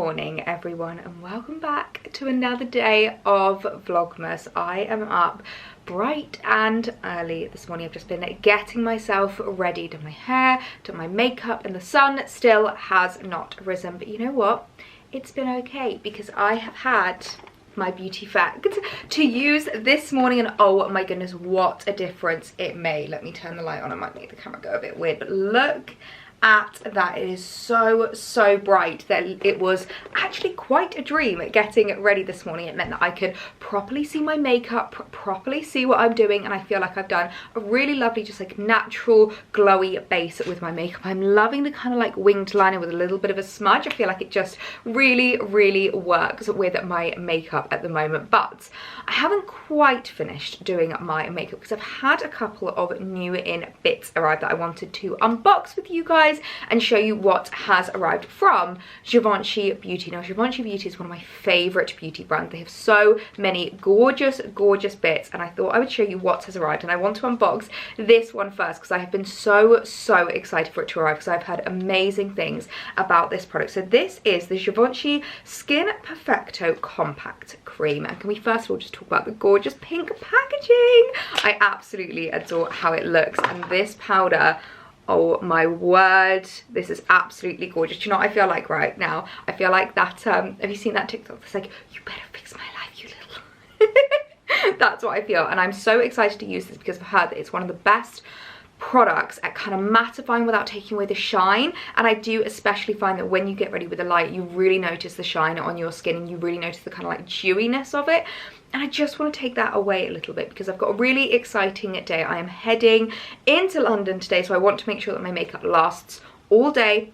morning everyone, and welcome back to another day of Vlogmas. I am up bright and early this morning. I've just been getting myself ready, done my hair, done my makeup, and the sun still has not risen, but you know what, it's been okay because I have had my beauty fact to use this morning, and oh my goodness, what a difference it made. Let me turn the light on. I might make the camera go a bit weird, but look at that. It is so bright that it was actually quite a dream getting ready this morning. It meant that I could properly see my makeup, properly see what I'm doing, and I feel like I've done a really lovely, just like natural glowy base with my makeup. I'm loving the kind of like winged liner with a little bit of a smudge. I feel like it just really works with my makeup at the moment, but I haven't quite finished doing my makeup because I've had a couple of new in bits arrive that I wanted to unbox with you guys and show you what has arrived from Givenchy Beauty. Now, Givenchy Beauty is one of my favorite beauty brands. They have so many gorgeous bits, and I thought I would show you what has arrived. And I want to unbox this one first because I have been so excited for it to arrive because I've heard amazing things about this product. So this is the Givenchy Skin Perfecto Compact Cream, and can we first of all just talk about the gorgeous pink packaging? I absolutely adore how it looks, and this powder, oh my word, this is absolutely gorgeous. Do you know what I feel like right now? I feel like that, have you seen that TikTok that's like, you better fix my life, you little... That's what I feel, and I'm so excited to use this because I've heard that it's one of the best products at kind of mattifying without taking away the shine. And I do especially find that when you get ready with the light, you really notice the shine on your skin, and you really notice the kind of like dewiness of it. And I just want to take that away a little bit because I've got a really exciting day. I am heading into London today, so I want to make sure that my makeup lasts all day.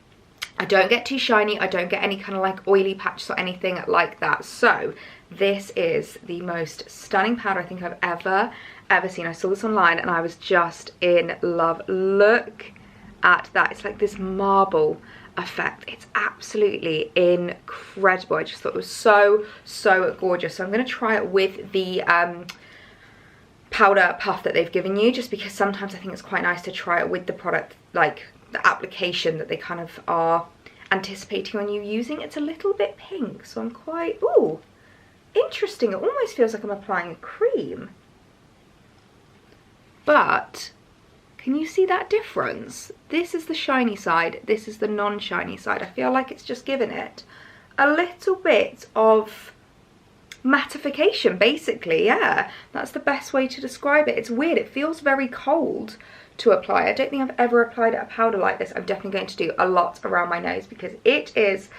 I don't get too shiny, I don't get any kind of like oily patches or anything like that. So this is the most stunning powder I think I've ever seen. I saw this online and I was just in love. Look at that. It's like this marble effect. It's absolutely incredible. I just thought it was so gorgeous. So I'm going to try it with the powder puff that they've given you, just because sometimes I think it's quite nice to try it with the product, like the application that they kind of are anticipating on you using. It's a little bit pink, so I'm quite, ooh, interesting. It almost feels like I'm applying a cream, but can you see that difference? This is the shiny side, this is the non-shiny side. I feel like it's just given it a little bit of mattification, basically. Yeah, that's the best way to describe it. It's weird, it feels very cold to apply. I don't think I've ever applied a powder like this. I'm definitely going to do a lot around my nose because it is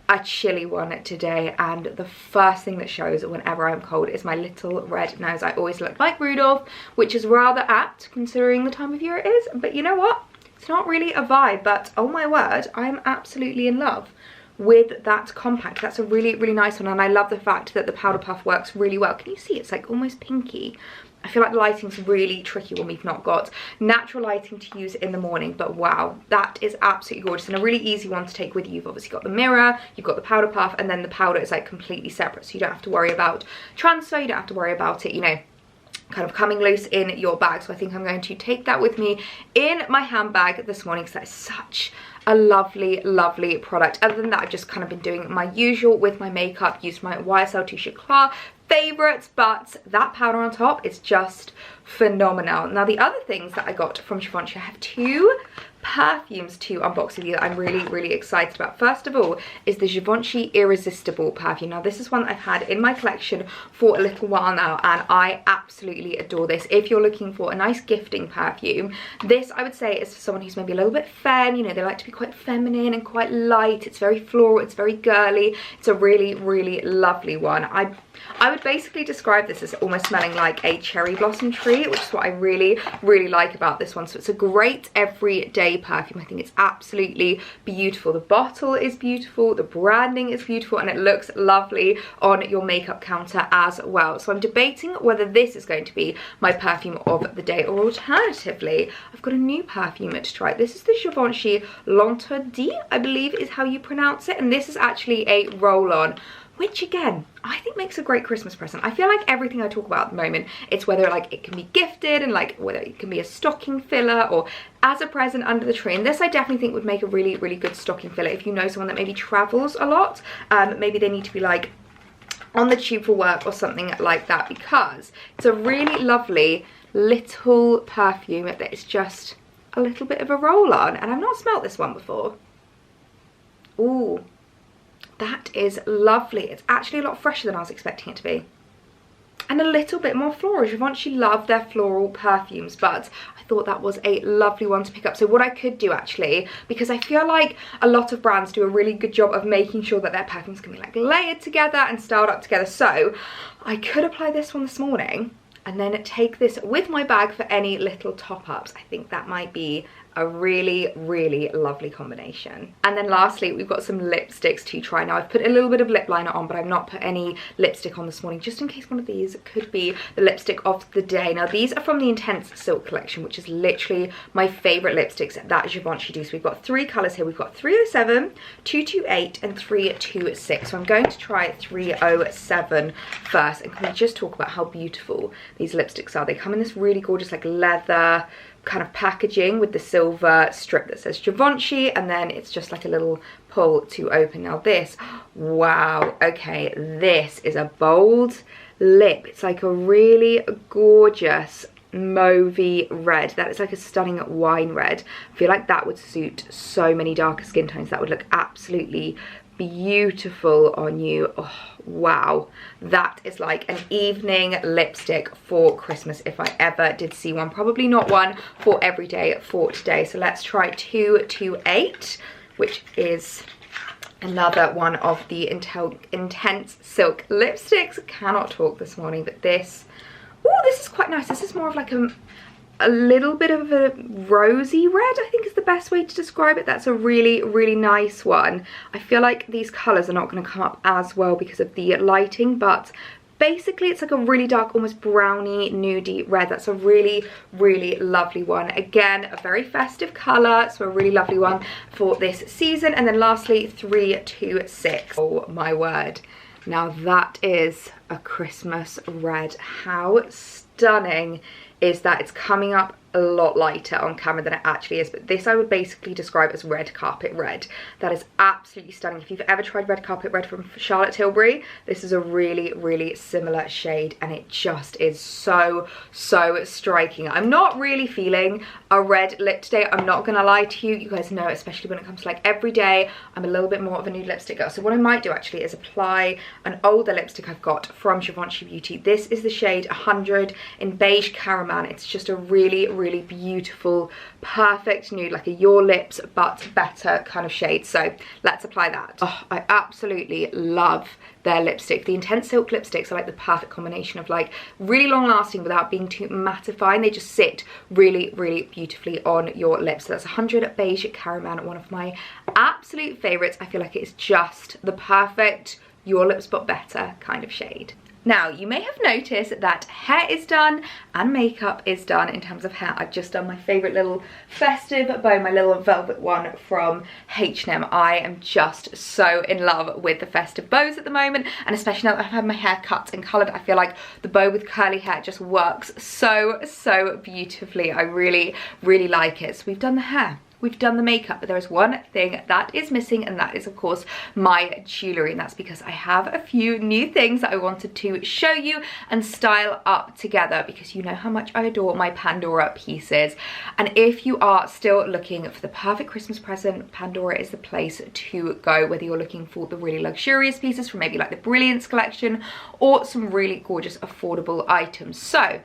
a chilly one today, and the first thing that shows whenever I'm cold is my little red nose. I always look like Rudolph, which is rather apt considering the time of year it is, but you know what, it's not really a vibe. But oh my word, I'm absolutely in love with that compact. That's a really nice one, and I love the fact that the powder puff works really well. Can you see it's like almost pinky? I feel like the lighting's really tricky when we've not got natural lighting to use in the morning, but wow, that is absolutely gorgeous and a really easy one to take with you. You've obviously got the mirror, you've got the powder puff, and then the powder is like completely separate, so you don't have to worry about transfer, you don't have to worry about it, you know, kind of coming loose in your bag. So I think I'm going to take that with me in my handbag this morning because that is such a lovely product. Other than that, I've just kind of been doing my usual with my makeup, used my YSL Touche Eclat favorites, but that powder on top is just phenomenal. Now, the other things that I got from Givenchy, I have two perfumes to unbox with you that I'm really excited about. First of all is the Givenchy Irresistible perfume. Now, this is one that I've had in my collection for a little while now, and I absolutely adore this. If you're looking for a nice gifting perfume, this I would say is for someone who's maybe a little bit femme, you know, they like to be quite feminine and quite light. It's very floral, it's very girly. It's a really lovely one. I would basically describe this as almost smelling like a cherry blossom tree, which is what I really like about this one. So it's a great everyday perfume. I think it's absolutely beautiful. The bottle is beautiful, the branding is beautiful, and it looks lovely on your makeup counter as well. So I'm debating whether this is going to be my perfume of the day, or alternatively, I've got a new perfume to try. This is the Givenchy L'Interdit, I believe is how you pronounce it, and this is actually a roll-on, which again, I think makes a great Christmas present. I feel like everything I talk about at the moment, it's whether like it can be gifted and like whether it can be a stocking filler or as a present under the tree. And this I definitely think would make a really, really good stocking filler if you know someone that maybe travels a lot. Maybe they need to be like on the tube for work or something like that, because it's a really lovely little perfume that is just a little bit of a roll on, and I've not smelt this one before. Ooh, that is lovely. It's actually a lot fresher than I was expecting it to be, and a little bit more floral. Givenchy love their floral perfumes, but I thought that was a lovely one to pick up. So what I could do actually, because I feel like a lot of brands do a really good job of making sure that their perfumes can be like layered together and styled up together, so I could apply this one this morning and then take this with my bag for any little top-ups. I think that might be a really, really lovely combination. And then lastly, we've got some lipsticks to try. Now I've put a little bit of lip liner on, but I've not put any lipstick on this morning, just in case one of these could be the lipstick of the day. Now these are from the Intense Silk collection, which is literally my favorite lipsticks that Givenchy do. So we've got 3 colors here. We've got 307, 228 and 326. So I'm going to try 307 first, and can we just talk about how beautiful these lipsticks are. They come in this really gorgeous like leather kind of packaging with the silver strip that says Givenchy, and then it's just like a little pull to open. Now this, wow, okay, this is a bold lip. It's like a really gorgeous mauvey red. That is like a stunning wine red. I feel like that would suit so many darker skin tones. That would look absolutely beautiful on you. Oh, wow, that is like an evening lipstick for Christmas if I ever did see one. Probably not one for every day for today. So let's try 228, which is another one of the Intense Silk lipsticks. Cannot talk this morning, but this, oh, this is quite nice. This is more of like a little bit of a rosy red, I think is the best way to describe it. That's a really, really nice one. I feel like these colours are not going to come up as well because of the lighting, but basically it's like a really dark, almost browny, nudie red. That's a really, really lovely one. Again, a very festive colour, so a really lovely one for this season. And then lastly, 326. Oh my word. Now that is a Christmas red. How stunning is that? It's coming up a lot lighter on camera than it actually is, but this I would basically describe as red carpet red. That is absolutely stunning. If you've ever tried red carpet red from Charlotte Tilbury, this is a really, really similar shade, and it just is so, so striking. I'm not really feeling a red lip today, I'm not gonna lie to you. You guys know, especially when it comes to like every day, I'm a little bit more of a nude lipstick girl. So what I might do actually is apply an older lipstick I've got from Givenchy Beauty. This is the shade 100 in Beige Caraman. It's just a really, really beautiful, perfect nude, like a Your Lips but better kind of shade. So let's apply that. Oh, I absolutely love their lipstick. The Intense Silk lipsticks are like the perfect combination of like really long lasting without being too mattifying. They just sit really, really beautifully on your lips. So that's 100 Beige Caraman, one of my absolute favorites. I feel like it is just the perfect Your Lips but better kind of shade. Now, you may have noticed that hair is done and makeup is done. In terms of hair, I've just done my favourite little festive bow, my little velvet one from H&M. I am just so in love with the festive bows at the moment, and especially now that I've had my hair cut and coloured, I feel like the bow with curly hair just works so, so beautifully. I really, really like it. So we've done the hair. We've done the makeup, but there is one thing that is missing, and that is of course my jewellery, and that's because I have a few new things that I wanted to show you and style up together, because you know how much I adore my Pandora pieces. And if you are still looking for the perfect Christmas present, Pandora is the place to go, whether you're looking for the really luxurious pieces from maybe like the Brilliance collection or some really gorgeous affordable items. So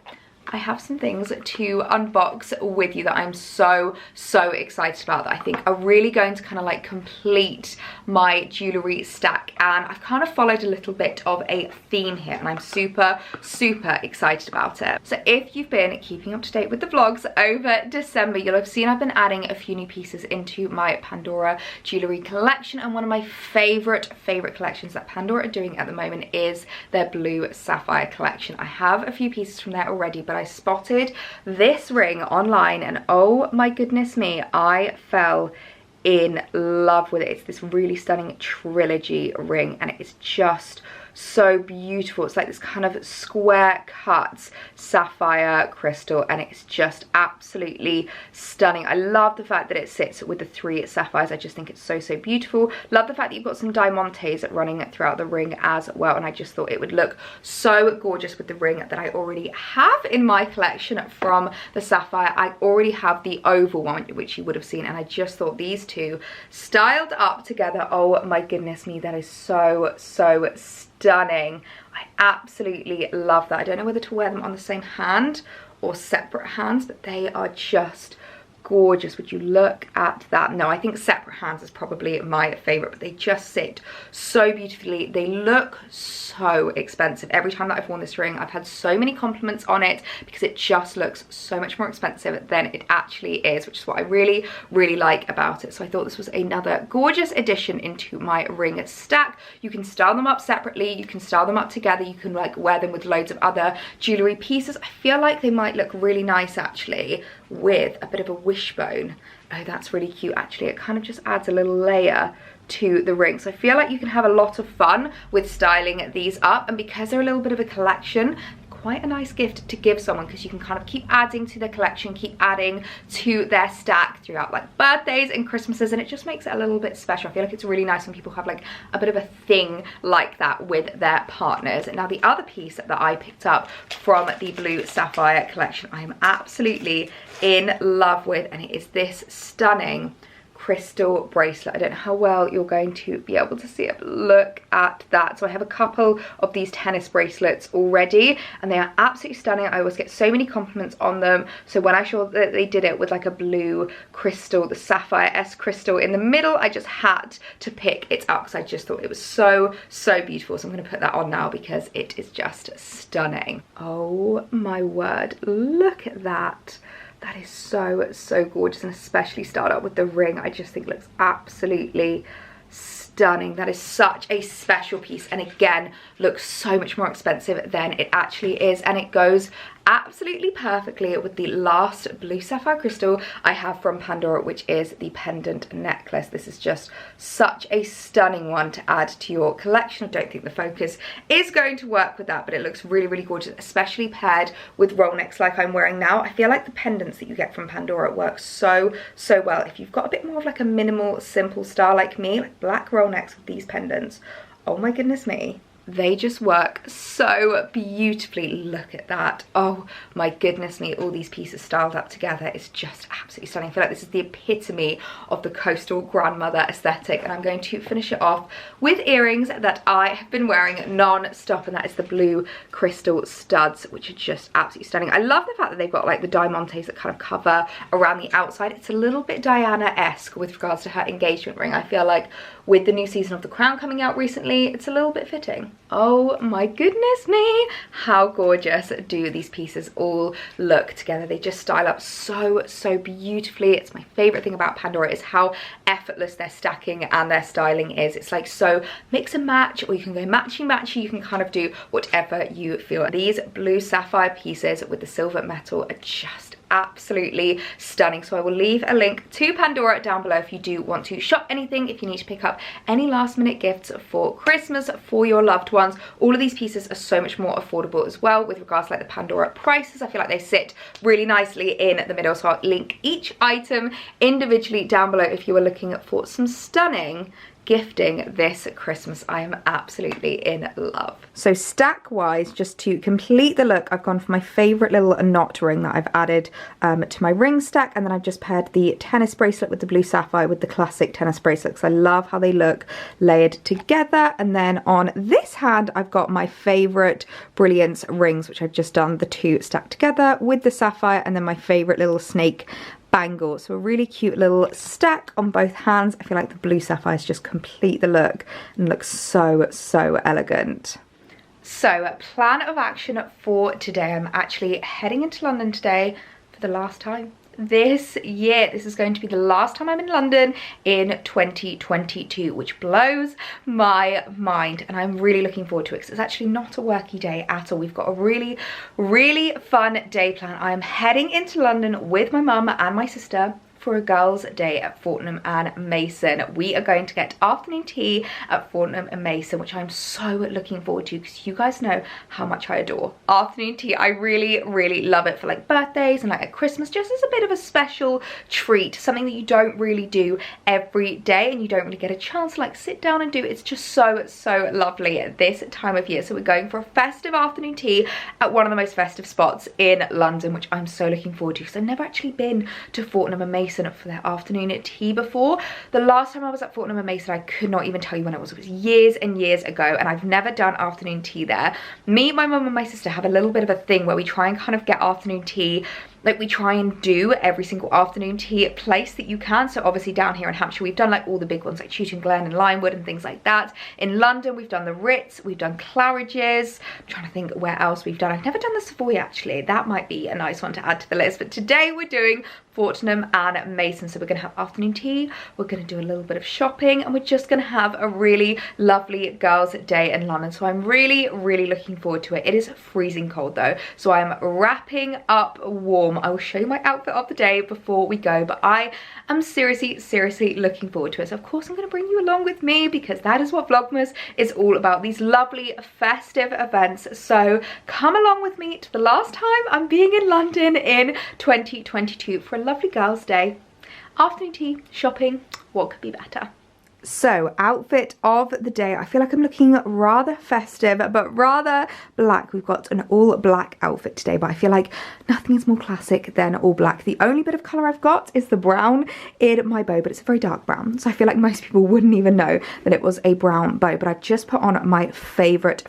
I have some things to unbox with you that I'm so, so excited about, that I think are really going to kind of like complete my jewellery stack. And I've kind of followed a little bit of a theme here, and I'm super, super excited about it. So if you've been keeping up to date with the vlogs over December, you'll have seen I've been adding a few new pieces into my Pandora jewellery collection. And one of my favorite collections that Pandora are doing at the moment is their Blue Sapphire collection. I have a few pieces from there already, but I spotted this ring online, and oh my goodness me, I fell in love with it. It's this really stunning trilogy ring, and it is just so beautiful. It's like this kind of square cut sapphire crystal, and it's just absolutely stunning. I love the fact that it sits with the 3 sapphires. I just think it's so beautiful. Love the fact that you've got some diamantes running throughout the ring as well, and I just thought it would look so gorgeous with the ring that I already have in my collection from the sapphire. I already have the oval one, which you would have seen, and I just thought these two styled up together, oh my goodness me, that is so stunning. I absolutely love that. I don't know whether to wear them on the same hand or separate hands, but they are just gorgeous. Would you look at that? No, I think separate hands is probably my favorite, but they just sit so beautifully. They look so expensive. Every time that I've worn this ring, I've had so many compliments on it because it just looks so much more expensive than it actually is, which is what I really like about it. So I thought this was another gorgeous addition into my ring stack. You can style them up separately, you can style them up together, you can like wear them with loads of other jewelry pieces. I feel like they might look really nice actually with a bit of a wishbone. Oh, that's really cute actually. It kind of just adds a little layer to the ring. So I feel like you can have a lot of fun with styling these up, and because they're a little bit of a collection, quite a nice gift to give someone, because you can kind of keep adding to their collection, keep adding to their stack throughout like birthdays and Christmases, and it just makes it a little bit special. I feel like it's really nice when people have like a bit of a thing like that with their partners. Now the other piece that I picked up from the blue sapphire collection I am absolutely in love with, and it is this stunning crystal bracelet. I don't know how well you're going to be able to see it, but look at that. So I have a couple of these tennis bracelets already, and they are absolutely stunning. I always get so many compliments on them. So when I saw that they did it with like a blue crystal, the sapphire S crystal in the middle, I just had to pick it up because I just thought it was so beautiful. So I'm going to put that on now because it is just stunning. Oh my word, look at that. That is so gorgeous, and especially styled up with the ring. I just think it looks absolutely stunning. That is such a special piece, and again looks so much more expensive than it actually is, and it goes absolutely perfectly with the last blue sapphire crystal I have from Pandora, which is the pendant necklace. This is just such a stunning one to add to your collection. I don't think the focus is going to work with that, but it looks really gorgeous, especially paired with roll necks like I'm wearing now. I feel like the pendants that you get from Pandora work so well. If you've got a bit more of like a minimal simple style like me, like black roll necks with these pendants, oh my goodness me, they just work so beautifully. Look at that. Oh my goodness me, all these pieces styled up together is just absolutely stunning. I feel like this is the epitome of the coastal grandmother aesthetic, and I'm going to finish it off with earrings that I have been wearing non-stop, and that is the blue crystal studs, which are just absolutely stunning. I love the fact that they've got like the diamantes that kind of cover around the outside. It's a little bit Diana-esque with regards to her engagement ring. I feel like with the new season of The Crown coming out recently, it's a little bit fitting. Oh my goodness me, how gorgeous do these pieces all look together. They just style up so beautifully. It's my favorite thing about Pandora is how effortless their stacking and their styling is. It's like so mix and match, or you can go matchy. You can kind of do whatever you feel. These blue sapphire pieces with the silver metal are just absolutely stunning. So I will leave a link to Pandora down below if you do want to shop anything, if you need to pick up any last minute gifts for Christmas for your loved ones. All of these pieces are so much more affordable as well with regards to like the Pandora prices. I feel like they sit really nicely in the middle, so I'll link each item individually down below if you are looking for some stunning gifting this Christmas. I am absolutely in love. So stack wise, just to complete the look, I've gone for my favorite little knot ring that I've added to my ring stack, and then I've just paired the tennis bracelet with the blue sapphire with the classic tennis bracelet because I love how they look layered together. And then on this hand I've got my favorite Brilliance rings, which I've just done the two stacked together with the sapphire, and then my favorite little snake bangle. So a really cute little stack on both hands. I feel like the blue sapphires just complete the look and look so elegant. So plan of action for today. I'm actually heading into London today for the last time this year. This is going to be the last time I'm in London in 2022, which blows my mind, and I'm really looking forward to it because it's actually not a worky day at all. We've got a really fun day plan. I am heading into London with my mum and my sister for a girls' day at Fortnum and Mason. We are going to get afternoon tea at Fortnum and Mason, which I'm so looking forward to because you guys know how much I adore afternoon tea. I really love it for like birthdays and like at Christmas, just as a bit of a special treat, something that you don't really do every day and you don't really get a chance to like sit down and do. It's just so lovely at this time of year. So we're going for a festive afternoon tea at one of the most festive spots in London, which I'm so looking forward to because I've never actually been to Fortnum and Mason for their afternoon tea before. The last time I was at Fortnum and Mason, I could not even tell you when it was. It was years and years ago, and I've never done afternoon tea there. Me, my mum and my sister have a little bit of a thing where we try and kind of get afternoon tea, like we try and do every single afternoon tea place that you can. So obviously down here in Hampshire, we've done like all the big ones like Chewton Glen and Limewood and things like that. In London, we've done the Ritz, we've done Claridge's. I'm trying to think where else we've done. I've never done the Savoy actually. That might be a nice one to add to the list. But today we're doing Fortnum and Mason. So we're gonna have afternoon tea, we're gonna do a little bit of shopping, and we're just gonna have a really lovely girls' day in London. So I'm really looking forward to it. It is freezing cold though, so I'm wrapping up warm. I will show you my outfit of the day before we go, but I am seriously looking forward to it. So of course I'm gonna bring you along with me because that is what Vlogmas is all about, these lovely festive events. So come along with me to the last time I'm being in London in 2022 for a lovely girls' day, afternoon tea, shopping. What could be better? So, outfit of the day. I feel like I'm looking rather festive, but rather black. We've got an all black outfit today, but I feel like nothing is more classic than all black. The only bit of colour I've got is the brown in my bow, but it's a very dark brown. So I feel like most people wouldn't even know that it was a brown bow, but I've just put on my favourite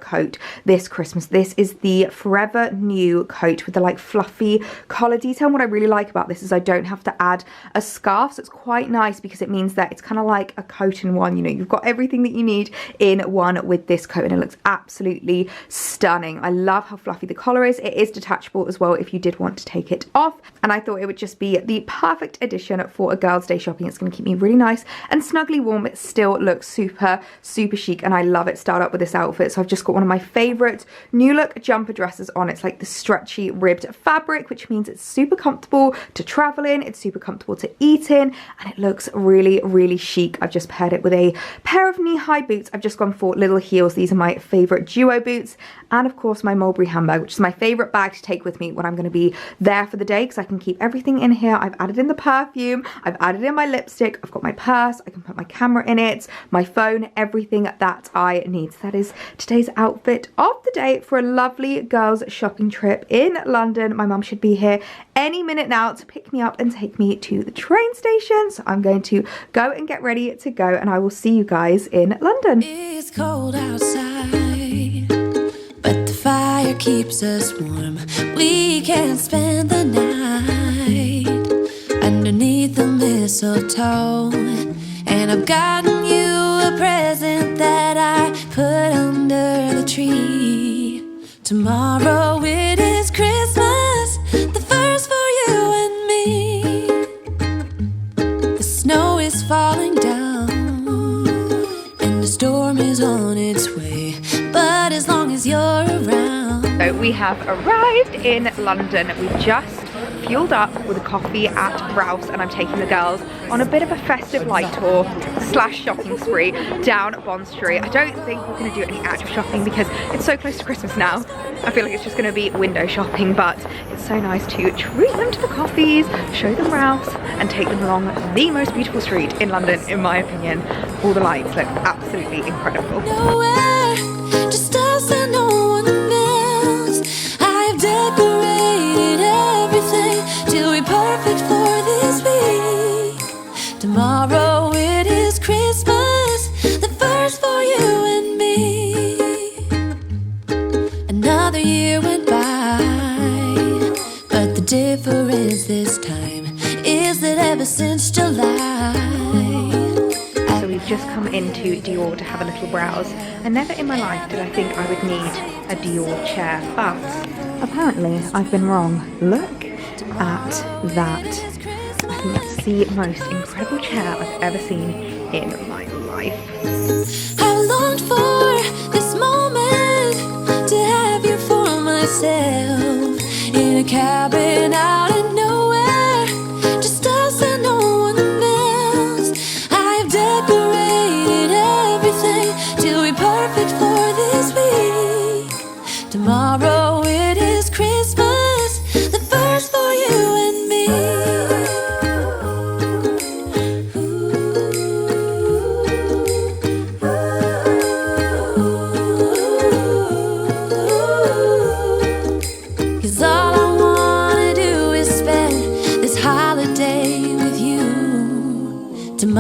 coat this Christmas. This is the Forever New coat with the like fluffy collar detail. And what I really like about this is I don't have to add a scarf. So it's quite nice because it means that it's kind of like a coat in one. You know, you've got everything that you need in one with this coat, and it looks absolutely stunning. I love how fluffy the collar is. It is detachable as well if you did want to take it off, and I thought it would just be the perfect addition for a girls' day shopping. It's going to keep me really nice and snugly warm. It still looks super chic, and I love it styled up with this outfit. So I've just got one of my favorite new look jumper dresses on. It's like the stretchy ribbed fabric, which means it's super comfortable to travel in, it's super comfortable to eat in, and it looks really chic. I've just paired it with a pair of knee-high boots. I've just gone for little heels. These are my favorite duo boots, and of course my Mulberry handbag, which is my favorite bag to take with me when I'm going to be there for the day because I can keep everything in here. I've added in the perfume, I've added in my lipstick, I've got my purse, I can put my camera in it, my phone, everything that I need. So that is today's outfit of the day for a lovely girls shopping trip in London. My mum should be here any minute now to pick me up and take me to the train station. So I'm going to go and get ready to go, and I will see you guys in London. It's cold outside, but the fire keeps us warm. We can spend the night underneath the mistletoe, and I've gotten you a present that I put under the tree. Tomorrow it is Christmas, the first for you and me. The snow is falling down and the storm is on its way, but as long as you're around. So we have arrived in London. We just fueled up with a coffee at Ralph's, and I'm taking the girls on a bit of a festive light tour / shopping spree down Bond Street. I don't think we're going to do any actual shopping because it's so close to Christmas now. I feel like it's just going to be window shopping, but it's so nice to treat them to the coffees, show them Ralph's, and take them along the most beautiful street in London, in my opinion. All the lights look absolutely incredible. Nowhere, just us and no one else. I've decorated everything till we're perfect for this week. Tomorrow it is Christmas, the first for you and me. Another year went by, but the difference this time is that ever since July. So we've just come into Dior to have a little browse, and never in my life did I think I would need a Dior chair, but apparently I've been wrong. Look at that. I think that's the most incredible chair I've ever seen in my life. I longed for this moment to have you for myself in a cabin out in nowhere, just us.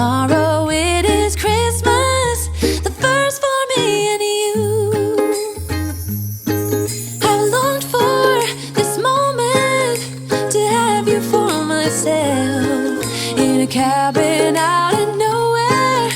Tomorrow it is Christmas, the first for me and you. I've longed for this moment to have you for myself, in a cabin out of nowhere,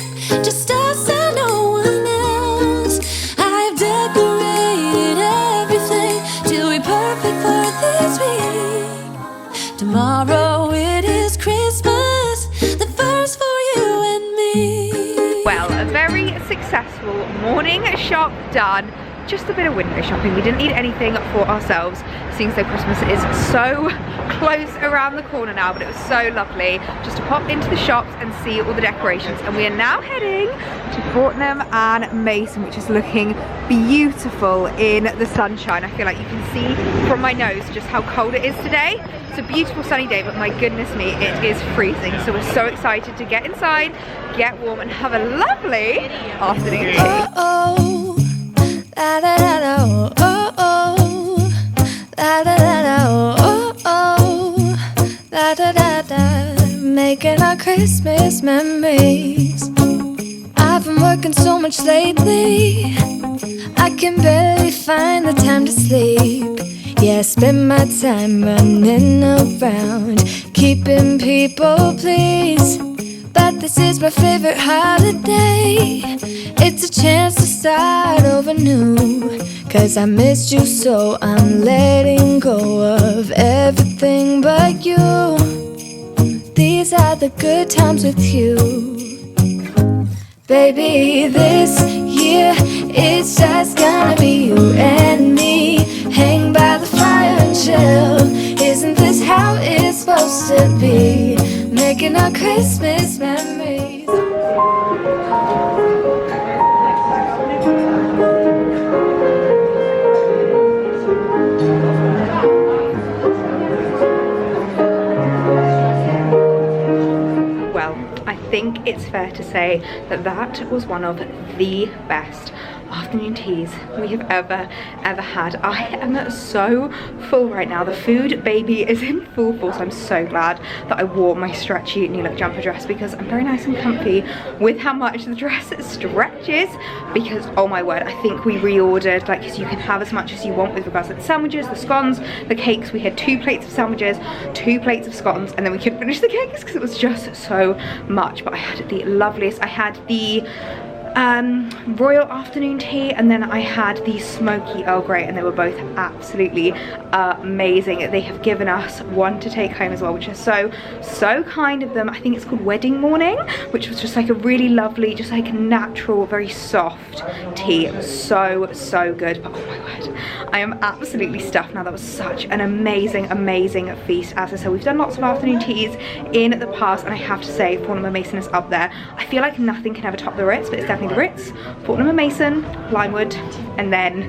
just us and no one else. I've decorated everything to be perfect for this week. Tomorrow it is Christmas, the first for you and me. Well, a very successful morning shop done. Just a bit of window shopping. We didn't need anything for ourselves, seeing as though Christmas is so close around the corner now, but it was so lovely just to pop into the shops and see all the decorations. And we are now heading to Fortnum and Mason, which is looking beautiful in the sunshine. I feel like you can see from my nose just how cold it is today. It's a beautiful sunny day, but my goodness me, it is freezing. So we're so excited to get inside, get warm, and have a lovely afternoon tea. Oh, la da da da, oh oh, la da da da, oh oh, la da da da, making our Christmas memories. I've been working so much lately, I can barely find the time to sleep. Yeah, I spend my time running around, keeping people pleased. But this is my favorite holiday. It's a chance to start over new, 'cause I missed you, so I'm letting go of everything but you. These are the good times with you. Baby, this year it's just gonna be you and me. Hang by the fire and chill. Isn't this how it's supposed to be? Making our Christmas memories. Well, I think it's fair to say that that was one of the best afternoon teas we have ever had. I am so full right now. The food baby is in full force. I'm so glad that I wore my stretchy new look jumper dress, because I'm very nice and comfy with how much the dress stretches. Because oh my word, I think we reordered, like, because you can have as much as you want with regards to the sandwiches, the scones, the cakes. We had 2 plates of sandwiches, 2 plates of scones, and then we couldn't finish the cakes because it was just so much. But I had the loveliest. I had the royal afternoon tea, and then I had the smoky Earl Grey, and they were both absolutely amazing. They have given us one to take home as well, which is so kind of them. I think it's called Wedding Morning, which was just like a really lovely, just like natural, very soft tea. It was so good. But oh my word, I am absolutely stuffed now. That was such an amazing feast. As I said, we've done lots of afternoon teas in the past, and I have to say Fortnum & Mason is up there. I feel like nothing can ever top the Ritz, but it's definitely the Ritz, Fortnum & Mason, Limewood, and then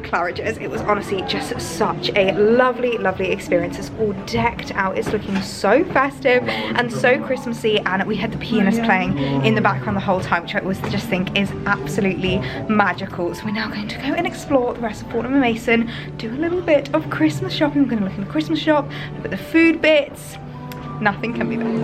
Claridge's. It was honestly just such a lovely experience. It's all decked out. It's looking so festive and so Christmassy, and we had the pianist playing in the background the whole time, which I always just think is absolutely magical. So we're now going to go and explore the rest of Fortnum & Mason, do a little bit of Christmas shopping. We're going to look in the Christmas shop, look at the food bits. Nothing can be better.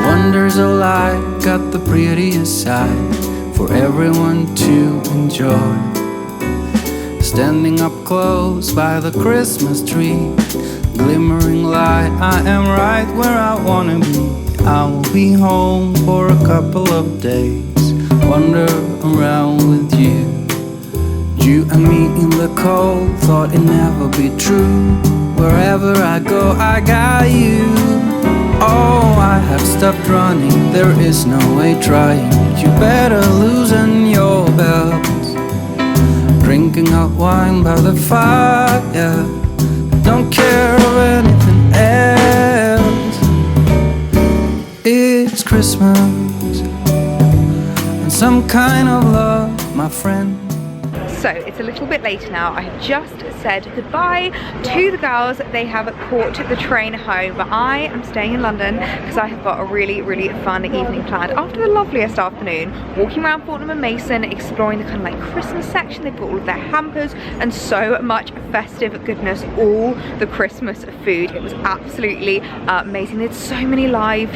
Wonders of life got the prettiest side for everyone to enjoy. Standing up close by the Christmas tree, glimmering light, I am right where I wanna be. I will be home for a couple of days, wander around with you. You and me in the cold, thought it'd never be true. Wherever I go, I got you. Oh, I have stopped running, there is no way trying. You better loosen your belt. Drinking hot wine by the fire, don't care of anything else. It's Christmas and some kind of love, my friend. So it's a little bit later now. I have just said goodbye to the girls. They have caught the train home, but I am staying in London because I have got a really, really fun evening planned after the loveliest afternoon, walking around Fortnum & Mason, exploring the kind of like Christmas section. They brought all of their hampers and so much festive goodness, all the Christmas food. It was absolutely amazing. They had so many live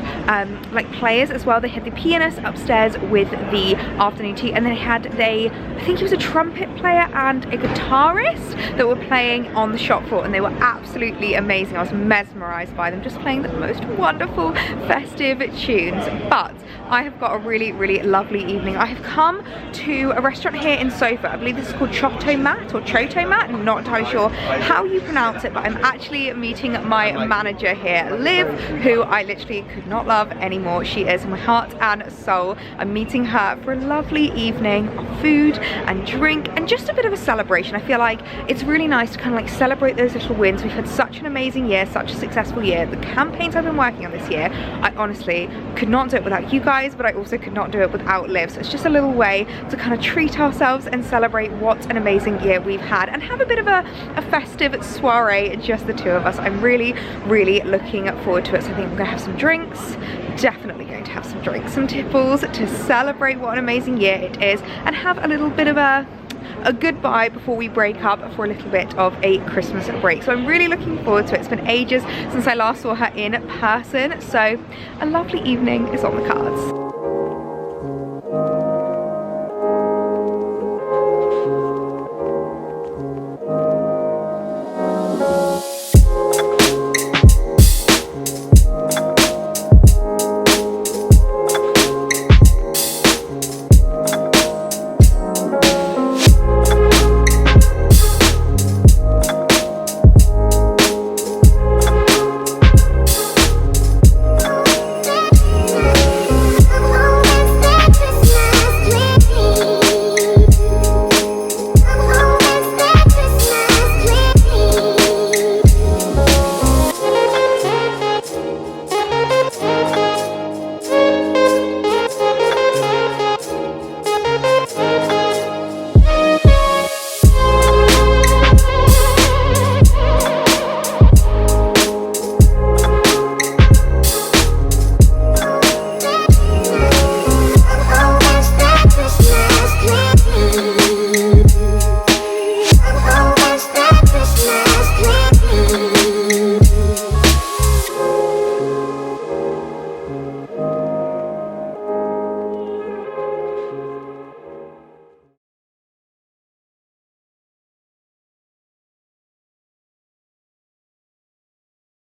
like players as well. They had the pianist upstairs with the afternoon tea, and then they had I think it was a trumpet player and a guitarist that were playing on the shop floor, and they were absolutely amazing. I was mesmerized by them, just playing the most wonderful festive tunes. But I have got a really, really lovely evening. I have come to a restaurant here in Sofa. I believe this is called Chotomat or Chotomat. I'm not entirely sure how you pronounce it, but I'm actually meeting my manager here, Liv, who I literally could not love anymore. She is my heart and soul. I'm meeting her for a lovely evening of food and drink and just a bit of a celebration. I feel like it's really nice to kind of like celebrate those little wins. We've had such an amazing year, such a successful year. The campaigns I've been working on this year, I honestly could not do it without you guys, but I also could not do it without Liv. So it's just a little way to kind of treat ourselves and celebrate what an amazing year we've had and have a bit of a festive soiree, just the two of us. I'm really, really looking forward to it. So I think we're gonna have some drinks, definitely going to have some drinks, some tipples to celebrate what an amazing year it is, and have a little bit of a goodbye before we break up for a little bit of a Christmas break. So I'm really looking forward to it. It's been ages since I last saw her in person, so a lovely evening is on the cards.